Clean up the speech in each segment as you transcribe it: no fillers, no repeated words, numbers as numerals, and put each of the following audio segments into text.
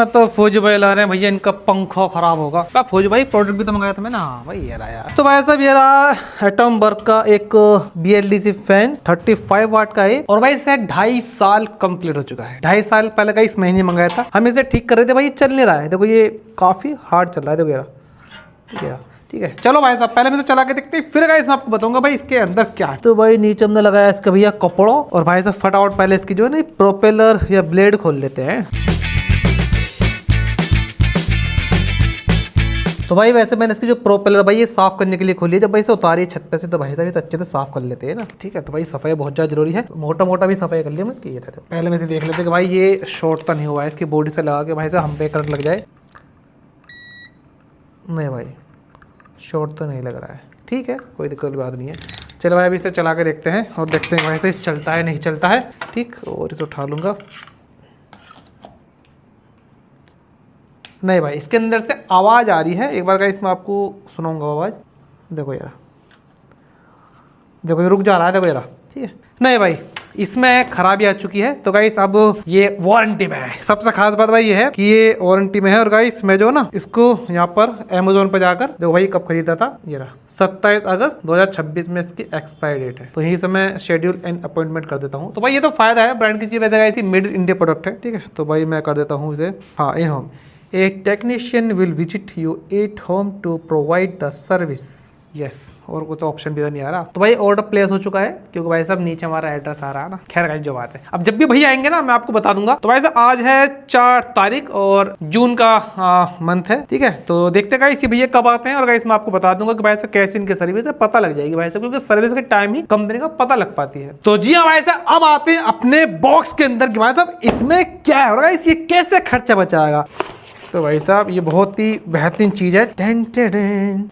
हाँ तो फौजी भाई ला रहे हैं भैया, इनका पंखा खराब होगा। फौजी भाई प्रोडक्ट भी तो मंगाया था मैं ना। हाँ भाई ये रहा यार। तो भाई साहब ये रहा एटम वर्क का एक BLDC फैन 35 वाट का है और भाई इसे 2.5 साल कंप्लीट हो चुका है। 2.5 साल पहले का इस महीने मंगाया था। हम इसे ठीक कर रहे थे भाई, चल नहीं रहा है। देखो ये काफी हार्ड चल रहा है। देखो ये ठीक है। चलो भाई साहब पहले मैं तो चला के देखते हैं, फिर गाइस मैं आपको बताऊंगा भाई इसके अंदर क्या है। तो भाई नीचे हमने लगाया इसका भैया कपड़ा और भाई साहब फटाफट पहले इसकी जो है ना प्रोपेलर या ब्लेड खोल लेते हैं। तो भाई वैसे मैंने इसकी जो प्रोपेलर भाई ये साफ करने के लिए खोली है। जब भाई इसे उतारी छत पे से तो भाई साहब इसे अच्छे से साफ कर लेते हैं ना। ठीक है। तो भाई सफाई बहुत ज़्यादा जरूरी है। मोटा मोटा भी सफाई कर लिया मैं इसकी। ये रहते पहले मैं इसे देख लेते कि भाई ये शॉर्ट तो नहीं हुआ है। इसकी बॉडी से लगा के भाई साहब हम पे करंट लग जाए। नहीं भाई शॉर्ट तो नहीं लग रहा है। ठीक है कोई दिक्कत की बात नहीं है। चलो भाई अभी इसे चला के देखते हैं और देखते हैं भाई से चलता है नहीं चलता है। ठीक और इसे उठा लूँगा। नहीं भाई इसके अंदर से आवाज़ आ रही है। एक बार का इसमें आपको सुनाऊंगा आवाज़। देखो यार, देखो ये रुक जा रहा है। देखो यार ठीक है। नहीं भाई इसमें खराबी आ चुकी है। तो गाइस अब ये वारंटी में है। सबसे खास बात भाई ये है कि ये वारंटी में है। और गाइस मैं जो ना इसको यहाँ पर Amazon पर जाकर देखो भाई कब खरीदा था। ये रहा 27 अगस्त 2026 में इसकी एक्सपायरी डेट है। तो यहीं से मैं शेड्यूल एंड अपॉइंटमेंट कर देता हूँ। तो भाई ये तो फायदा है ब्रांड की चीज। वैसे guys made in India product है। ठीक है। तो भाई मैं कर देता हूँ इसे हाँ इन home. A technician will visit you at home to provide the service. Yes और कुछ ऑप्शन भी तो नहीं आ रहा। तो भाई ऑर्डर प्लेस हो चुका है क्योंकि भाई साहब नीचे हमारा एड्रेस आ रहा है ना। खैर गाइस जो बात है अब जब भी भैया आएंगे ना मैं आपको बता दूंगा। तो भाई साहब आज है 4 तारीख और जून का मंथ है। ठीक है। तो देखते गाइस ये भैया कब आते हैं और गाइस मैं आपको बता दूंगा कि भाई साहब कैसे इनकी सर्विस है पता लग जाएगी भाई साहब, क्योंकि सर्विस के टाइम ही कंपनी का पता लग पाती है। तो जी हाँ भाई साहब अब आते हैं अपने बॉक्स के अंदर कि भाई साहब इसमें क्या है और गाइस ये कैसे खर्चा बचाएगा। तो भाई साहब ये बहुत ही बेहतरीन चीज़ है।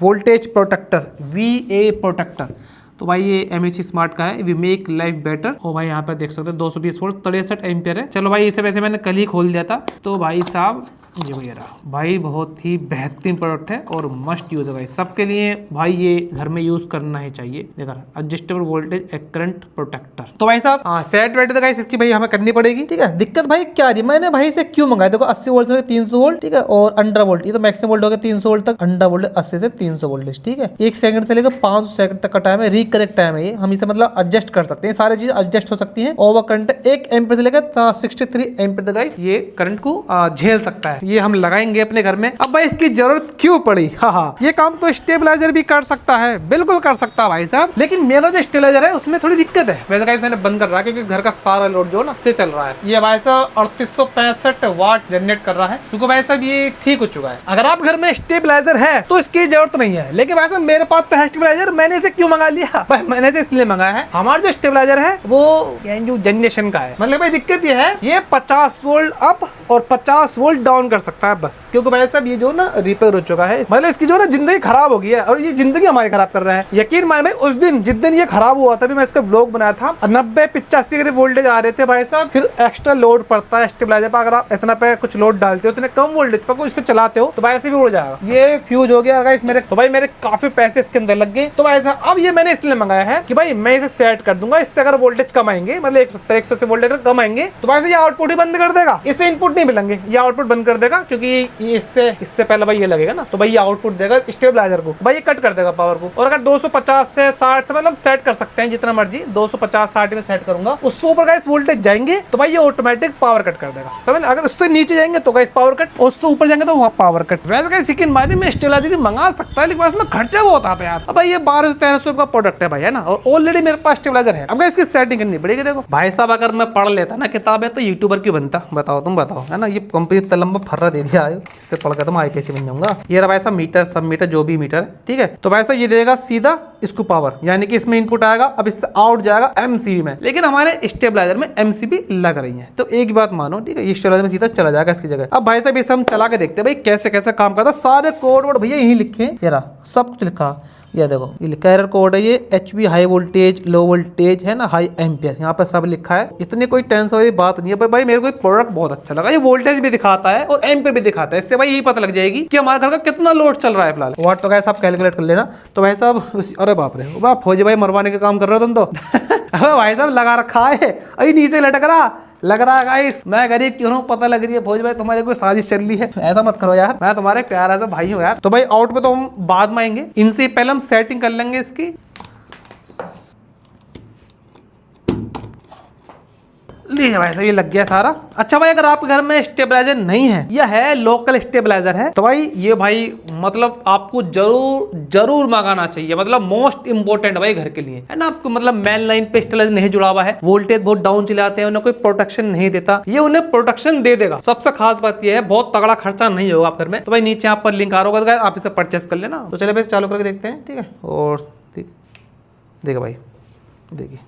Voltage protector VA protector. तो भाई ये MHC स्मार्ट का है। We make life better. और भाई यहाँ पर देख सकते हैं 220 वोल्ट 63 एम्पियर है। चलो भाई इसे वैसे मैंने कल ही खोल दिया था। तो भाई साहब ये भैया रहा भाई बहुत ही बेहतरीन प्रोडक्ट है और मस्ट यूज है भाई सबके लिए। भाई ये घर में यूज करना ही चाहिए। देखा एडजस्टेबल वोल्टेज करंट प्रोटेक्टर। तो भाई साहब सेट वेट गाइस इसकी भाई हमें करनी पड़ेगी। ठीक है। दिक्कत भाई क्या रही मैंने भाई से क्यों मंगाया। देखो 80 वोल्ट से 300 वोल्ट। ठीक है। और अंडर वोल्ट ये तो मैक्सिमम वोल्ट हो गया 300 वोल्ट तक। अंडर वोल्ट 80 से 300 वोल्टेज। ठीक है। 1 सेकंड से लेकर 5 सेकंड तक का टाइम है। रिकरेक्ट टाइम है ये। हम इसे मतलब एडजस्ट कर सकते हैं। सारी चीज एडजस्ट हो सकती है। ओवर करंट 1 एम्पीयर से लेकर 63 एम्पीयर तक गाइस ये करंट को झेल सकता है। ये हम लगाएंगे अपने घर में। अब भाई इसकी जरूरत क्यों पड़ी। हाँ ये काम तो स्टेबलाइजर भी कर सकता है। बिल्कुल कर सकता है भाई साहब। लेकिन मेरा जो स्टेबलाइजर है उसमें थोड़ी दिक्कत है। वैसे गाइस मैंने बंद कर रहा है क्योंकि घर का सारा लोड जो ना से चल रहा है। ये भाई साहब 3865 वाट जनरेट कर रहा है क्योंकि भाई साहब ये ठीक हो चुका है। अगर आप घर में स्टेबलाइजर है तो इसकी जरूरत नहीं है। लेकिन भाई साहब मेरे पास तो है स्टेबलाइजर। मैंने इसे क्यों मंगा लिया भाई। मैंने इसे इसलिए मंगाया है हमारा जो स्टेबलाइजर है वो जो जनरेशन का है। मतलब भाई दिक्कत ये है ये 50 वोल्ट अप और 50 वोल्ट डाउन कर सकता है बस। क्योंकि भाई साहब ये जो ना रिपेयर हो चुका है। मतलब इसकी जो ना जिंदगी खराब हो गई है और ये जिंदगी हमारी खराब कर रहा है। यकीन मान भाई उस दिन जिस दिन ये खराब हुआ था मैं इसका व्लॉग बनाया था 90-85 के वोल्टेज आ रहे थे भाई साहब। फिर एक्स्ट्रा लोड पड़ता है स्टेबलाइजर पर। अगर आप इतना पे कुछ लोड डालते हो इतने कम वोल्टेज पर कुछ इससे चलाते हो तो भाई ऐसे भी उड़ जाएगा। ये फ्यूज हो गया गाइस मेरे। तो भाई मेरे काफी पैसे इसके अंदर लग गए। तो भाई साहब अब ये मैंने इसलिए मंगाया है कि भाई मैं इसे सेट कर दूंगा। इससे अगर वोल्टेज कम आएंगे मतलब 170-180 वोल्टेज कम आएंगे तो भाई ये आउटपुट ही बंद कर देगा। इससे इनपुट नहीं मिलेंगे ये आउटपुट बंद कर देगा क्योंकि इससे पहले भाई ये लगेगा ना। तो भाई ये आउटपुट देगा स्टेबलाइजर को। भाई ये कट कर देगा पावर को। और अगर 250 से 60 से मतलब सेट कर सकते हैं जितना मर्जी 250-60 में सेट करूंगा। उससे ऊपर गाइस वोल्टेज जाएंगे तो भाई ये ऑटोमेटिक पावर कट कर देगा। समझ। अगर उससे नीचे जाएंगे तो गाइस पावर कट, उससे ऊपर जाएंगे तो वहाँ पावर कट। वैसे गाइस सेकंड बारी में स्टेबलाइजर मंगा सकता है लेकिन उसमें खर्चा बहुत आता है यार। अब भाई ये 1200-1300 का प्रोडक्ट है भाई है ना। और ऑलरेडी मेरे पास स्टेबलाइजर है। अब इसकी सेटिंग करनी पड़ेगी। देखो भाई साहब अगर मैं पढ़ लेता ना किताब है तो यूट्यूबर क्यों बनता। बताओ तुम बताओ है ना। ये कंपनी तलम्बा फर्रा दे दिया है। इससे पढ़ कर तो मैं IPSC बन जाऊंगा। ये रहा भाई साहब मीटर सब मीटर जो भी मीटर है। ठीक है। तो भाई साहब ये देगा सीधा इसको पावर यानी कि इसमें इनपुट आएगा। अब इससे आउट जाएगा MCB में। लेकिन हमारे स्टेबलाइजर में MCB लग रही है। तो एक बात मानो ठीक है ये स्टेबलाइजर में सीधा चला जाएगा इसकी जगह। अब भाई साहब इसे हम चला के देखते हैं भाई कैसे कैसे काम करता है। सारे कोड वर्ड भैया यही लिखे हैं। ये रहा सब कुछ लिखा। ये देखो ये लिखा है एरर कोड है। ये HV high voltage low voltage है ना हाई एम्पियर यहाँ पे सब लिखा है। इतनी कोई टेंशन वाली बात नहीं है भाई। मेरे को प्रोडक्ट बहुत अच्छा लगा। ये वोल्टेज भी दिखाता है और एम्पियर भी दिखाता है। इससे भाई यही पता लग जाएगी कि हमारे घर का कितना लोड चल रहा है फिलहाल। वाट तो गाइस आप कैलकुलेट कर लेना। तो भाई साहब अरे बाप रे फौजी भाई मरवाने का काम कर रहे हो तुम तो। अरे भाई साहब लगा रखा है अभी नीचे लटक रहा लग रहा है गाइस मैं गरीब क्यों हूँ, पता लग रही है फौज भाई तुम्हारे कोई साजिश चल रही है। ऐसा मत करो यार, मैं तुम्हारे प्यारा सा भाई हूँ यार। तो भाई आउट पे तो हम बाद में आएंगे, इनसे पहले हम सेटिंग कर लेंगे इसकी। लीजिए भाई साहब ये लग गया सारा। अच्छा भाई अगर आपके घर में स्टेबलाइजर नहीं है या है लोकल स्टेबलाइजर है तो भाई ये भाई मतलब आपको जरूर मंगाना चाहिए, मतलब मोस्ट इंपोर्टेंट भाई घर के लिए है ना। आपको मतलब मेन लाइन पे स्टेबलाइजर नहीं जुड़ा हुआ है, वोल्टेज बहुत डाउन चले आते हैं, उन्हें कोई प्रोटेक्शन नहीं देता, ये उन्हें प्रोटेक्शन दे देगा। सबसे खास बात ये है बहुत तगड़ा खर्चा नहीं होगा आप घर में। तो भाई नीचे यहाँ पर लिंक आ रहा होगा, आप इसे परचेस कर लेना। तो चले भाई चालू करके देखते हैं, ठीक है। और देखो भाई देखिए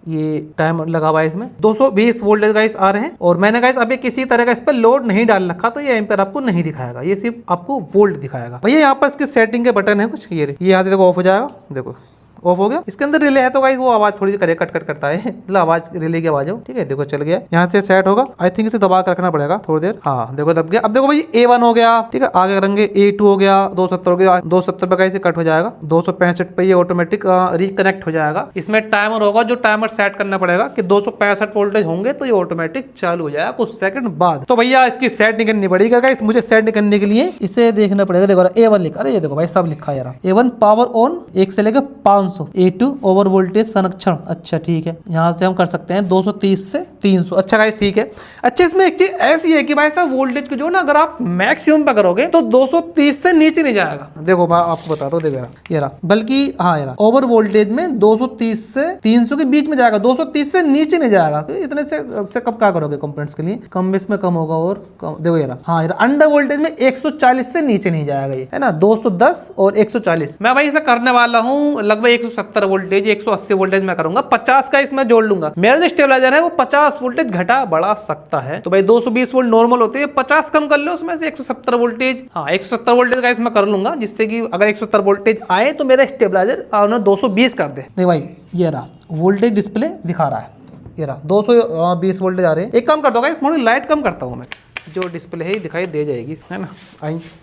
ये टाइम लगा हुआ है इसमें, 220 वोल्टेज गाइस आ रहे हैं। और मैंने गाइस अभी किसी तरह का इस पर लोड नहीं डाल रखा, तो ये एम्पेयर आपको नहीं दिखाएगा, ये सिर्फ आपको वोल्ट दिखाएगा। भैया यहाँ पर इसके सेटिंग के बटन है कुछ, ये यहाँ से देखो ऑफ हो जाएगा, देखो ऑफ हो गया। इसके अंदर रिले है तो गाइस वो आवाज थोड़ी करे कट करता है, मतलब आवाज रिले की आवाज हो, ठीक है। देखो चल गया, यहाँ से सेट होगा। आई थिंक इसे दबा कर रखना पड़ेगा थोड़ी देर। हाँ देखो दब गया। अब देखो भाई A1 हो गया, ठीक है। आगे करेंगे A2 हो गया, 270 हो गया, 270 पे गाइस कट हो जाएगा, 265 पे ये ऑटोमेटिक रिकनेक्ट हो जाएगा। इसमें टाइमर होगा, जो टाइमर सेट करना पड़ेगा कि 265 वोल्टेज होंगे तो ये ऑटोमेटिक चालू हो जाएगा कुछ सेकंड बाद। तो भैया इसकी सेटिंग करनी पड़ेगी गाइस, मुझे सेट करने के लिए इसे देखना पड़ेगा। देखो A1 लिखा, अरे ये देखो भाई सब लिखा है यार। A1 पावर ऑन 1 से लेकर 500, A2 ओवर वोल्टेज संरक्षण। अच्छा ठीक है, यहाँ से हम कर सकते हैं 230 से 300। अच्छा गाइस ठीक है। अच्छा इसमें एक चीज ऐसी है कि भाई साहब वोल्टेज को जो ना अगर आप मैक्सिमम पे करोगे तो 230 से नीचे नहीं जाएगा। देखो मैं आपको बताता हूँ, देखो ये रहा, बल्कि हाँ यार ओवर वोल्टेज में 230 से 300 के बीच में जाएगा, 230 से नीचे नहीं जाएगा। इतने से कब क्या करोगे कंपोनेंट्स के लिए, कम बेस में कम होगा। और देखो यार हाँ यार अंडर वोल्टेज में 140 से नीचे नहीं जाएगा ये, है ना। 210 और 140 मैं भाई इसे करने वाला हूँ लगभग 170 वोल्टेज, 180 वोल्टेज में करूंगा। 50 का इसमें जोड़ लूंगा। मेरा जो स्टेबलाइजर है वो 50 वोल्टेज घटा बढ़ा सकता है। तो भाई 220 वोल्ट नॉर्मल होते हैं, 50 कम कर लो उसमें से 170 वोल्टेज। हाँ 170 वोल्टेज का इसमें कर लूंगा, जिससे कि अगर 170 वोल्टेज आए तो मेरा स्टेबलाइजर 220 कर दे। नहीं भाई ये रहा वोल्टेज डिस्प्ले दिखा रहा है, ये रहा 220 वोल्टेज आ रहे हैं। एक काम करता हूँ थोड़ी लाइट कम करता हूँ मैं, जो डिस्प्ले है दिखाई दे जाएगी, है ना।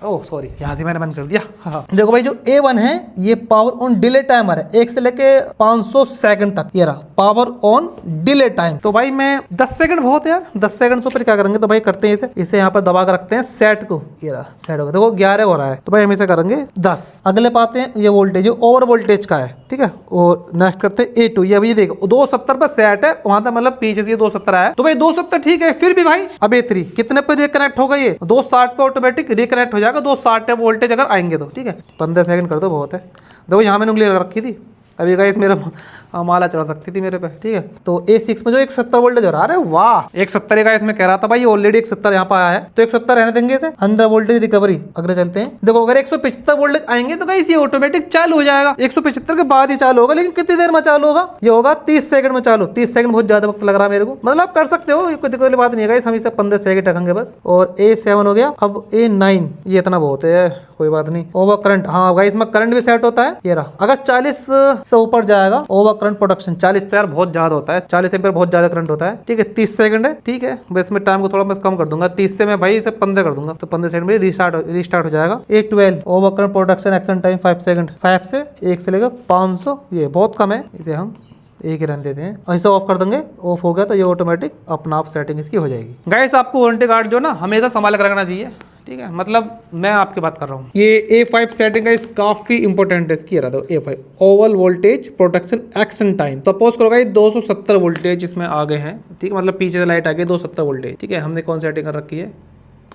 ओह सॉरी यहाँ से मैंने बंद कर दिया। हाँ देखो भाई जो A1 है ये पावर ऑन डिले टाइमर है, 1 से लेके 500 सेकंड तक। ये रहा पावर ऑन डिले टाइम। तो भाई मैं 10 सेकंड बहुत है यार, 10 सेकंड से ऊपर क्या करेंगे तो भाई करते हैं इसे यहाँ पर दबा कर रखते हैं सेट को। ये रहा सेट होगा, देखो 11 हो रहा है, तो भाई हम इसे करेंगे 10। अगले पाते हैं ये वोल्टेज ओवर वोल्टेज का है, ठीक है। और नेक्स्ट करते हैं A2, ये अभी देखो 270 पर सेट है, वहां तक मतलब पीछे से 270 आया, तो भाई 270 ठीक है। फिर भी भाई अब A3 कितने पे रिकनेक्ट होगा, ये 260 पे ऑटोमेटिक रिकनेक्ट हो जाएगा। 260 पे वोल्टेज अगर आएंगे तो ठीक है, 15 सेकंड कर दो बहुत है। देखो यहाँ मैंने उंगली रखी थी, अभी गाइस मेरा माला चढ़ सकती थी मेरे पे, ठीक है। तो A6 में जो 170 वोल्टेज हो रहा है, वाह 170 का इसमें कह रहा था भाई, ऑलरेडी 170 यहाँ पर आया है, तो 170 रहने देंगे इसे। अंडर वोल्टेज रिकवरी अगर चलते हैं, देखो अगर 175 वोल्टेज आएंगे तो गाइस ये ऑटोमेटिक चालू हो जाएगा। 175 के बाद ही चालू होगा, लेकिन कितनी देर में चालू होगा, ये होगा 30 सेकंड में चालू। 30 सेकंड बहुत ज्यादा वक्त लग रहा है मेरे को, मतलब आप कर सकते हो, कोई दिक्कत वाली बात नहीं है गाइस। हम इसे 15 सेकंड रखेंगे बस। और A7 हो गया, अब A9 ये इतना बहुत है, कोई बात नहीं। ओवर करंट, हाँ गाइस इसमें करंट भी सेट होता है। ये रहा अगर 40 से ऊपर जाएगा ओवर करंट प्रोडक्शन, 40 तो यार बहुत ज्यादा होता है, 40 एम्पीयर बहुत ज्यादा करंट होता है, ठीक है। 30 सेकंड है, ठीक है। बस मैं टाइम को थोड़ा बस कम कर दूंगा, 30 से मैं भाई इसे 15 कर दूंगा, तो 15 सेकंड में रिस्टार्ट हो जाएगा। A12 over current production action time 5 second, 5 से 1 से लेकर 500, ये बहुत कम है, इसे हम एक ही रन देते हैं। ऐसे ऑफ कर देंगे, ऑफ हो गया तो ये ऑटोमेटिक अपना आप सेटिंग इसकी हो जाएगी। गाइस आपको वारंटी कार्ड जो ना हमेशा संभाल कर रखना चाहिए, ठीक है। मतलब मैं आपकी बात कर रहा हूँ। ये A5 सेटिंग का काफी इंपॉर्टेंट है, इसकी रहा A5 Oval voltage protection action time. Suppose करो गाइस 270 वोल्टेज इसमें आ गए हैं, ठीक है। मतलब पीछे से लाइट आ गई 270 वोल्टेज, ठीक है। हमने कौन सेटिंग कर रखी है,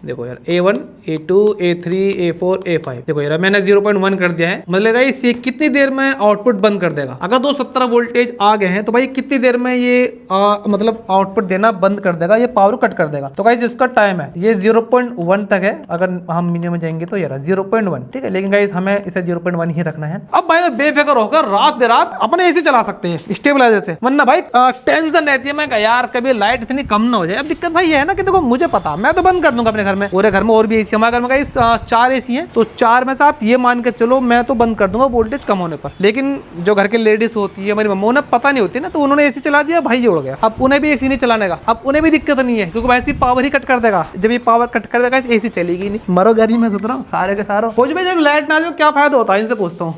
देखो यार A1 A2 A3 A4 A5, देखो यार मैंने 0.1 कर दिया है। मतलब गाइस ये कितनी देर में आउटपुट बंद कर देगा। अगर 270 वोल्टेज आ गए हैं तो भाई कितनी देर में ये मतलब आउटपुट देना बंद कर देगा, ये पावर कट कर देगा। तो गाइस इसका टाइम है ये 0.1 तक है, अगर हम मिनिमम में जाएंगे तो यार 0.1, ठीक है। लेकिन गाइस हमें इसे 0.1 ही रखना है। अब भाई मैं बेफिक्र होकर रात बेरात अपने AC चला सकते हैं स्टेबलाइजर से, वरना भाई टेंशन रहती है मैं यार कभी लाइट इतनी कम ना हो जाए। अब दिक्कत भाई ये है ना कि देखो मुझे पता मैं तो बंद कर दूंगा अपने घर में, पूरे घर में और भी AC, हमारे घर में गाइस 4 AC हैं, तो 4 में से आप ये मान के चलो मैं तो बंद कर दूंगा वोल्टेज कम होने पर। लेकिन जो घर के लेडीज होती है, हमारी मम्मा, उन्हें पता नहीं होती ना, तो उन्होंने AC चला दिया, भाई जोड़ गया। अब उन्हें भी AC नहीं चलाने का, अब उन्हें भी दिक्कत नहीं है क्योंकि वैसे पावर ही कट कर देगा। जब ये पावर कट कर देगा AC चलेगी नहीं, मरो गरीब में सोच रहा हूँ सारे के सारे। जब लाइट ना आ जाए क्या फायदा होता है, इनसे पूछता हूँ।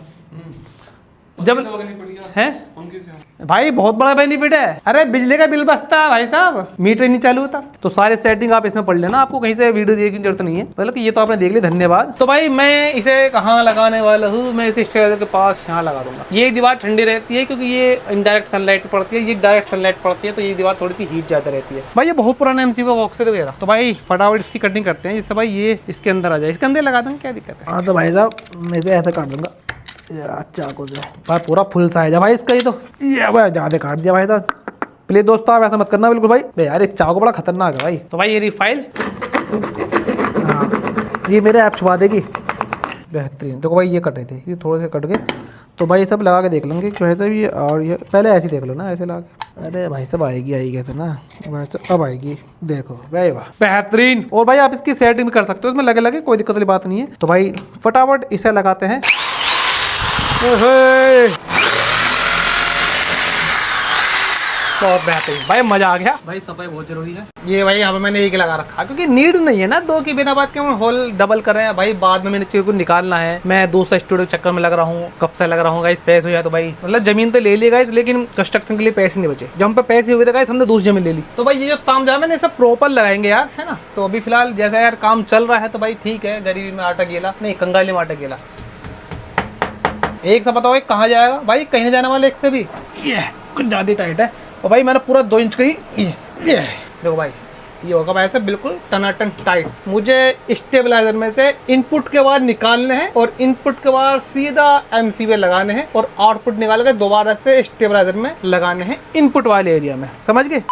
जब है भाई बहुत बड़ा बेनिफिट है। अरे बिजली का बिल बचता है भाई साहब, मीटर नहीं चालू होता। तो सारे सेटिंग आप इसमें पढ़ लेना, आपको कहीं से वीडियो देखने की जरूरत नहीं है। मतलब कि ये तो आपने देख लिया, धन्यवाद। तो भाई मैं इसे कहाँ लगाने वाला हूँ, मैं इसे स्टेबलाइजर के पास यहाँ लगा दूंगा। ये दीवार ठंडी रहती है क्योंकि ये इनडायरेक्ट सनलाइट पड़ती है, ये डायरेक्ट सनलाइट पड़ती है, तो ये दीवार थोड़ी सी हीट ज्यादा रहती है। भाई ये बहुत पुराना एमसीयू का बॉक्स है वगैरह। तो भाई फटाफट इसकी कटिंग करते हैं जिससे भाई ये इसके अंदर आ जाए। इसके अंदर लगा देंगे, क्या दिक्कत है। हाँ तो भाई साहब मैं इसे ऐसे काट दूंगा चाकू से। भाई पूरा फुल साइज है भाई इसका, ये तो ये भाई ज्यादा काट दिया भाई साहब। प्लीज दोस्तों आप ऐसा मत करना बिल्कुल भाई यार, एक चाकू बड़ा खतरनाक है भाई। तो भाई ये रही फाइल, हाँ ये मेरे ऐप छुपा देगी, बेहतरीन। देखो भाई ये कटे थे, ये थोड़े से कट गए। तो भाई सब लगा के देख लेंगे कैसे भी, और ये पहले ऐसे देख लो ना, ऐसे लगा के। अरे भाई सब आएगी कैसे ना, वैसे अब आएगी, देखो भाई वाह बेहतरीन। और भाई आप इसकी सेटिंग भी कर सकते हो, इसमें लगे लगे कोई दिक्कत वाली बात नहीं है। तो भाई फटाफट इसे लगाते हैं। बहुत बेहतरीन भाई, मजा आ गया भाई। सफाई बहुत जरूरी है। ये भाई यहाँ पे मैंने एक लगा रखा क्योंकि नीड नहीं है ना दो की बिना बात के हम होल डबल कर रहे हैं भाई। बाद में मैंने चीज को निकालना है, मैं दूसरा स्टूडियो चक्कर में लग रहा हूँ, कब से लग रहा हूँ गाइस। पैसे हो जाए तो भाई मतलब जमीन तो ले ली गाइस, लेकिन कंस्ट्रक्शन के लिए पैसे नहीं बचे। जब हम पे पैसे हुए थे गाइस हमने दूसरी जमीन ले ली। तो भाई ये जो ताम जाम है सब प्रॉपर लगाएंगे यार, है ना। तो अभी फिलहाल जैसा यार काम चल रहा है तो भाई ठीक है, गरीबी में आटा गेला नहीं, कंगाली में आटा गेला। एक सा बताओ एक कहाँ जाएगा भाई, कहीं नहीं जाने वाले एक से भी। ये कुछ ज्यादा टाइट है और भाई मैंने पूरा 2 इंच का ही ये देखो भाई, ये होगा भाई ऐसे बिल्कुल टनाटन टाइट। मुझे स्टेबलाइजर में से इनपुट के बाद निकालने हैं और इनपुट के बाद सीधा एमसीबी लगाने हैं और आउटपुट निकाल के दोबारा से स्टेबलाइजर में लगाने हैं इनपुट वाले एरिया में, समझ गए।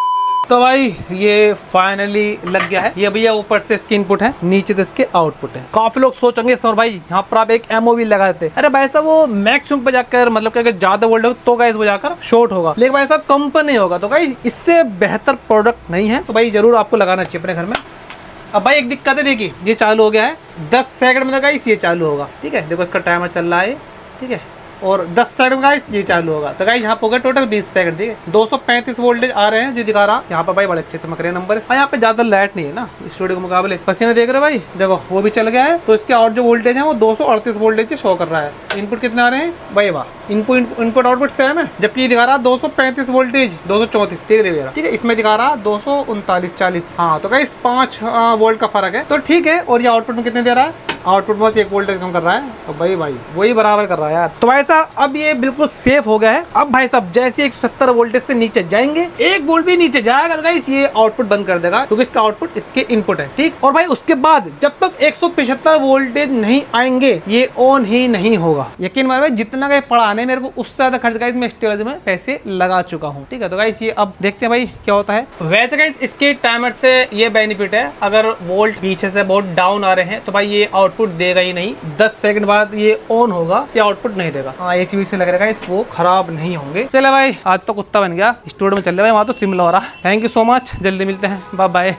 तो भाई ये फाइनली लग गया है। ये भैया ऊपर से इसकी इनपुट है, नीचे से इसके आउटपुट है। काफी लोग सोचेंगे सर भाई यहाँ पर आप एक एमओवी लगा देते। अरे भाई साहब वो मैक्सिमम पे जाकर मतलब कि अगर ज्यादा वोल्ट हो तो गाइस वो जाकर शॉर्ट होगा, लेकिन भाई साहब कम पर नहीं होगा। तो गाइस इससे बेहतर प्रोडक्ट नहीं है, तो भाई जरूर आपको लगाना चाहिए अपने घर में। अब भाई एक दिक्कत है, देखिए ये चालू हो गया है 10 सेकंड में गाइस ये चालू होगा, ठीक है। देखो इसका टाइमर चल रहा है, ठीक है, और 10 सेकंड गाइस ये चालू होगा। तो गाइस यहाँ पे होगा टोटल 20 सेकंड, ठीक है। 235 वोल्टेज आ रहे हैं जो दिखा रहा यहाँ पे भाई, बड़े अच्छे चमक रहे हैं नंबर। यहाँ पे ज्यादा लाइट नहीं है ना स्टूडियो के मुकाबले। पसीने देख रहे हो भाई, देखो वो भी चल गया है। तो इसके आउट जो वोल्टेज है वो 238 वोल्टेज शो कर रहा है। इनपुट कितने आ रहे हैं भाई, वाह इनपुट आउटपुट सेम है, जबकि ये दिखा रहा 235 वोल्टेज 234, ठीक है। इसमें दिखा रहा 239 40। हाँ तो गाइस 5 वोल्ट का फर्क है, तो ठीक है। और ये आउटपुट में कितने दे रहा है, आउटपुट बस 1 वोल्टेज कम कर रहा है, तो भाई वही बराबर कर रहा है यार। तो भाई साहब अब ये बिल्कुल सेफ हो गया है। अब भाई साहब जैसे 170 वोल्टेज से नीचे जाएंगे, 1 वोल्ट भी नीचे जाएगा तो गाइस ये आउटपुट बंद कर देगा, क्योंकि इसका आउटपुट इसके इनपुट है, ठीक। और भाई उसके बाद जब तक 175 वोल्टेज नहीं आएंगे ये ऑन ही नहीं होगा। यकीन मानो भाई जितना का पढ़ाने मेरे को उससे ज्यादा खर्च गाइस मैं स्टेबलाइजर में पैसे लगा चुका हूँ, ठीक है। तो गाइस ये अब देखते हैं भाई क्या होता है। वैसे गाइस इसके टाइमर से ये बेनिफिट है, अगर वोल्ट पीछे से बहुत डाउन आ रहे हैं तो भाई ये आउटपुट देगा ही नहीं। 10 सेकंड बाद ये ऑन होगा, ये आउटपुट नहीं देगा। हाँ एसी से लग रहा है इस वो खराब नहीं होंगे। चले भाई आज तो कुत्ता बन गया, स्टूडियो में चल रहे भाई, वहाँ तो सिम हो रहा। थैंक यू सो मच, जल्दी मिलते हैं, बाय बाय।